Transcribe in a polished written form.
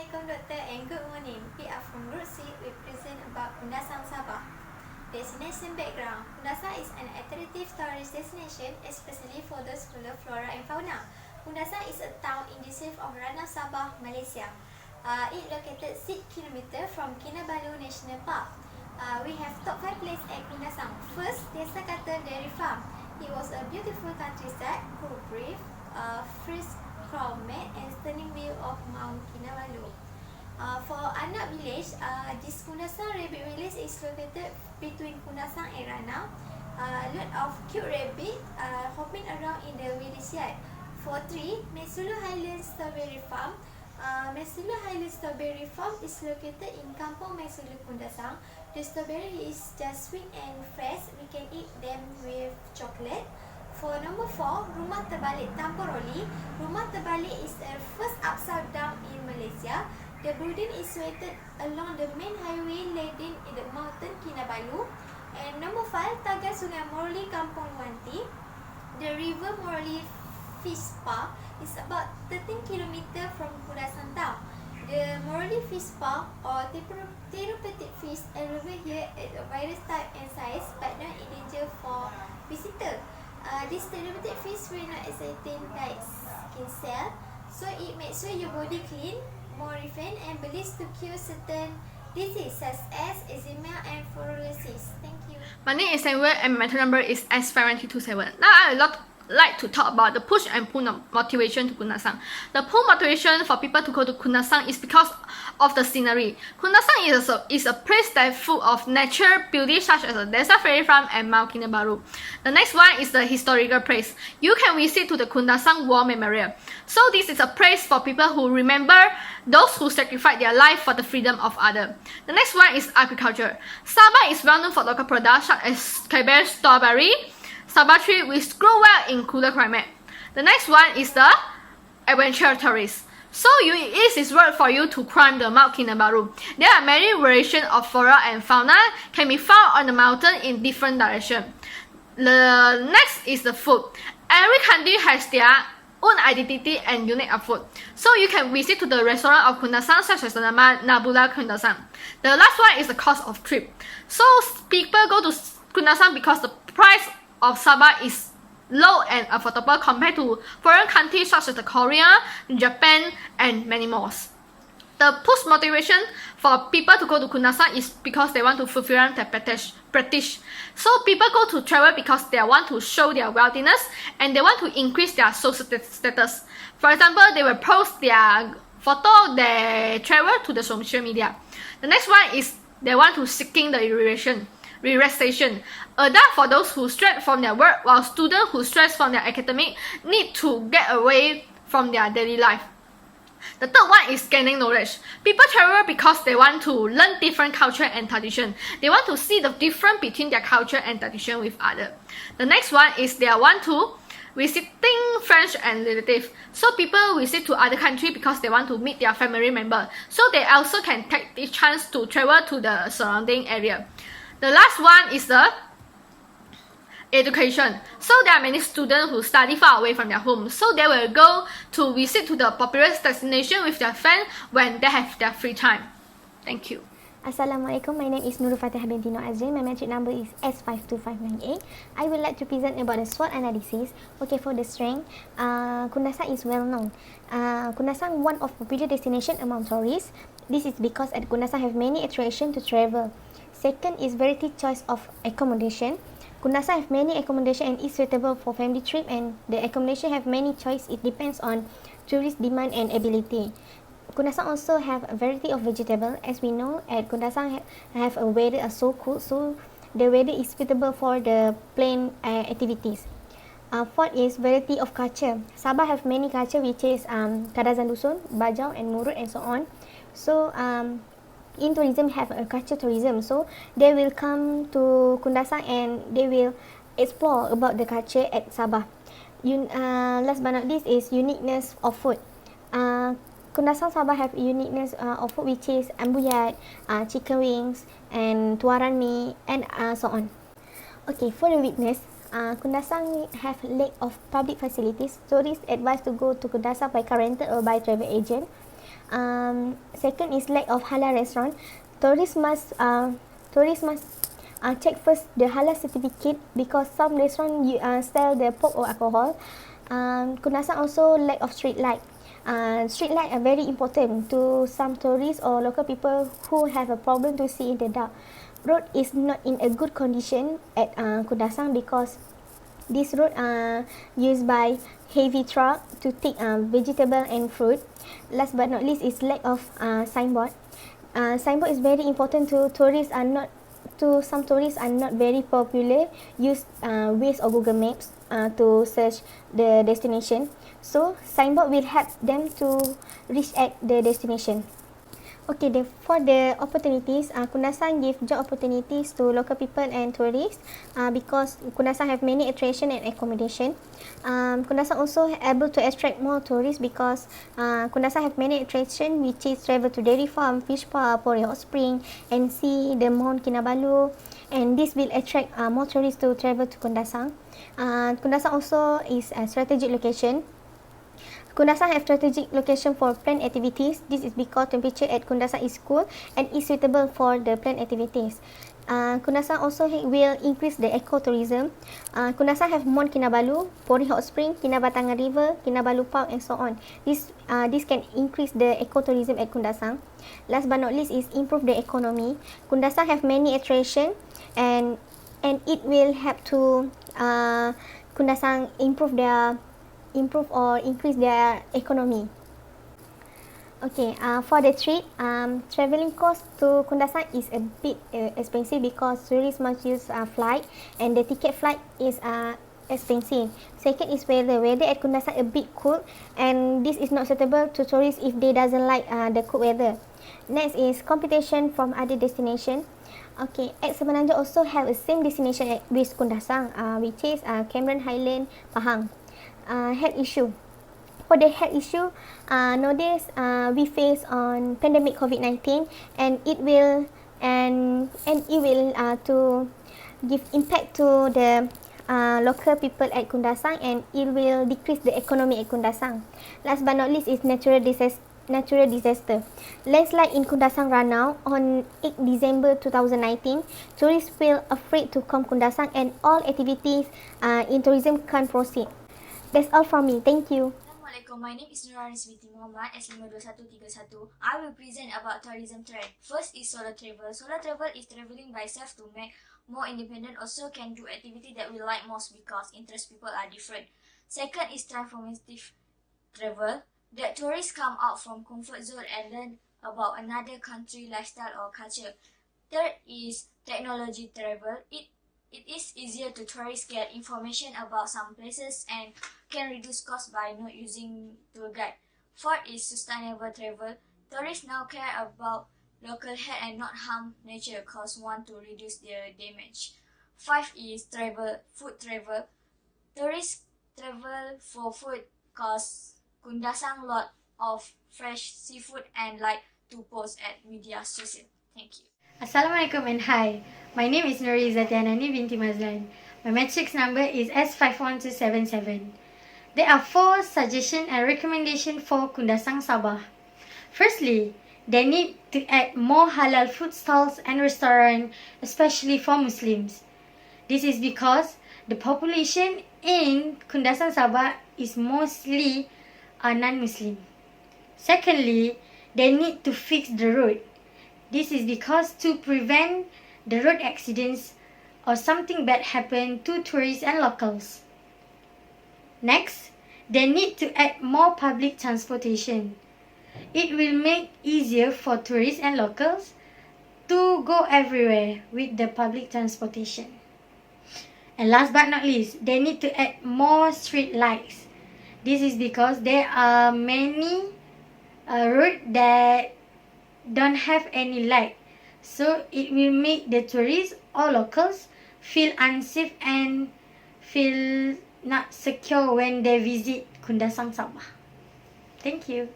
Assalamualaikum Doctor and good morning. We are from Group C. We present about Kundasang, Sabah. Destination background. Kundasang is an attractive tourist destination, especially for those who love flora and fauna. Kundasang is a town in the south of Ranau, Sabah, Malaysia. It located 6 km from Kinabalu National Park. We have top 5 places at Kundasang. First, Desa Kata Dairy Farm. It was a beautiful countryside, cool breeze, fresh climate and stunning view of Mount Kinabalu. For Anak Village, this Kundasang Rabbit Village is located between Kundasang and Ranau. Lot of cute rabbit hopping around in the village yard. For 3, Mesulu Highlands Strawberry Farm. Mesulu Highlands Strawberry Farm is located in Kampung Mesulu, Kundasang. The strawberry is just sweet and fresh. We can eat them with chocolate. For number 4, Rumah Terbalik Tamboroli. Rumah Terbalik is the first upside down in Malaysia. The building is situated along the main highway leading in the mountain Kinabalu. And number 5, Taga Sungai Morli Kampung Wanti. The river Morli Fish Park is about 13 km from Kundasang town. The Morli Fish Park or therapeutic fish are over here at a various type and size but not in danger for visitors. This therapeutic fish will not exciting like skin cell, so it makes sure your body clean, more refined and believed to cure certain diseases such as eczema and fluorosis. Thank you. My name is Samuel and my number is S5227. Now I would like to talk about the push and pull motivation to Kundasang. The pull motivation for people to go to Kundasang is because of the scenery. Kundasang is a place that is full of natural beauty such as the Desa Fairy Farm and Mount Kinabalu. The next one is the historical place. You can visit to the Kundasang War Memorial. So this is a place for people who remember those who sacrificed their life for the freedom of others. The next one is agriculture. Sabah is well known for local products such as cabbage, strawberry, Sabah tree which grow well in cooler climate. The next one is the adventure tourist. So it is worth for you to climb the Mount Kinabalu. There are many variations of flora and fauna can be found on the mountain in different directions. The next is the food. Every country has their own identity and unique food. So you can visit to the restaurant of Kundasang such as the Nabula Kundasang. The last one is the cost of trip. So people go to Kundasang because the price of Sabah is low and affordable compared to foreign countries such as the Korea, Japan, and many more. The push motivation for people to go to Kundasang is because they want to fulfill their prestige. So people go to travel because they want to show their wealthiness and they want to increase their social status. For example, they will post their photo they travel to the social media. The next one is they want to seeking the relaxation. Adults for those who stress from their work, while students who stress from their academic need to get away from their daily life. The third one is gaining knowledge. People travel because they want to learn different culture and tradition. They want to see the difference between their culture and tradition with others. The next one is they want to visiting friends and relatives. So people visit to other countries because they want to meet their family member. So they also can take the chance to travel to the surrounding area. The last one is the education. So there are many students who study far away from their home. So they will go to visit to the popular destination with their friends when they have their free time. Thank you. Assalamualaikum, my name is Nurul Fatihah binti Nur Azrin. My metric number is S52598. I would like to present about the SWOT analysis. Okay, for the strength, Kundasang is well known. Kundasang one of popular destination among tourists. This is because at Kundasang have many attractions to travel. Second is variety choice of accommodation. Kundasang have many accommodation and is suitable for family trip and the accommodation have many choice. It depends on tourist demand and ability. Kundasang also have a variety of vegetable. As we know, at Kundasang have a weather so cool, so the weather is suitable for the plain activities. Fourth is variety of culture. Sabah have many culture which is Kadazan Dusun, Bajau and Murut and so on. So in tourism have a culture tourism, so they will come to Kundasang and they will explore about the culture at Sabah. Last but not least is uniqueness of food. Kundasang Sabah have uniqueness of food which is ambuyat, chicken wings and tuaran mi and so on. Okay, for the weakness, Kundasang have lack of public facilities. Tourists advised to go to Kundasang by car rental or by travel agent. Second is lack of halal restaurant. Tourists must check first the halal certificate because some restaurants sell the pork or alcohol. Kundasang also lack of street light. Street light are very important to some tourists or local people who have a problem to see in the dark. Road is not in a good condition at Kundasang because this road are used by heavy truck to take vegetable and fruit. Last but not least is lack of signboard. Signboard is very important to tourists are not to some tourists are not very popular use Waze or Google Maps to search the destination. So signboard will help them to reach at the destination. Okay, for the opportunities, Kundasang give job opportunities to local people and tourists because Kundasang have many attraction and accommodation. Kundasang also able to attract more tourists because Kundasang have many attraction which is travel to dairy farm, fish park, Pori Hot Spring and see the Mount Kinabalu, and this will attract more tourists to travel to Kundasang. Kundasang also is a strategic location. Kundasang have strategic location for planned activities. This is because temperature at Kundasang is cool and is suitable for the planned activities. Kundasang also will increase the ecotourism. Kundasang have Mount Kinabalu, Pori Hot Spring, Kinabatangan River, Kinabalu Park and so on. This can increase the ecotourism at Kundasang. Last but not least is improve the economy. Kundasang have many attraction and it will help to Kundasang improve or increase their economy. Okay, for the trip, traveling cost to Kundasang is a bit expensive because tourists must use flight and the ticket flight is expensive. Second is weather. Weather at Kundasang a bit cool and this is not suitable to tourists if they doesn't like the cool weather. Next is competition from other destination. Okay, at Semenanjung also have a same destination with Kundasang, which is Cameron Highland, Pahang. Health issue. For the health issue, nowadays we face on pandemic COVID-19 and it will to give impact to the local people at Kundasang and it will decrease the economy at Kundasang. Last but not least is natural disaster. Landslide in Kundasang Ranau on 8 December 2019. Tourists feel afraid to come Kundasang and all activities in tourism can't proceed. That's all from me. Thank you. Assalamualaikum. My name is Nuranis binti Muhammad, S52131. I will present about tourism trend. First is solo travel. Solo travel is traveling by self to make more independent. Also can do activity that we like most because interest people are different. Second is transformative travel. That tourists come out from comfort zone and learn about another country lifestyle or culture. Third is technology travel. It is easier to tourists get information about some places and can reduce cost by not using tour guide. Fourth is sustainable travel. Tourists now care about local health and not harm nature cause want to reduce their damage. Five is food travel. Tourists travel for food cause Kundasang lot of fresh seafood and like to post at media social. Thank you. Assalamualaikum and hi. My name is Nuri Zatianani binti Mazlan. My matrix number is S51277. There are 4 suggestions and recommendations for Kundasang Sabah. Firstly, they need to add more halal food stalls and restaurants, especially for Muslims. This is because the population in Kundasang Sabah is mostly non-Muslim. Secondly, they need to fix the road. This is because to prevent the road accidents or something bad happen to tourists and locals. Next, they need to add more public transportation. It will make easier for tourists and locals to go everywhere with the public transportation. And last but not least, they need to add more street lights. This is because there are many roads that don't have any light, so it will make the tourists or locals feel unsafe and feel not secure when they visit Kundasang Sabah. Thank you.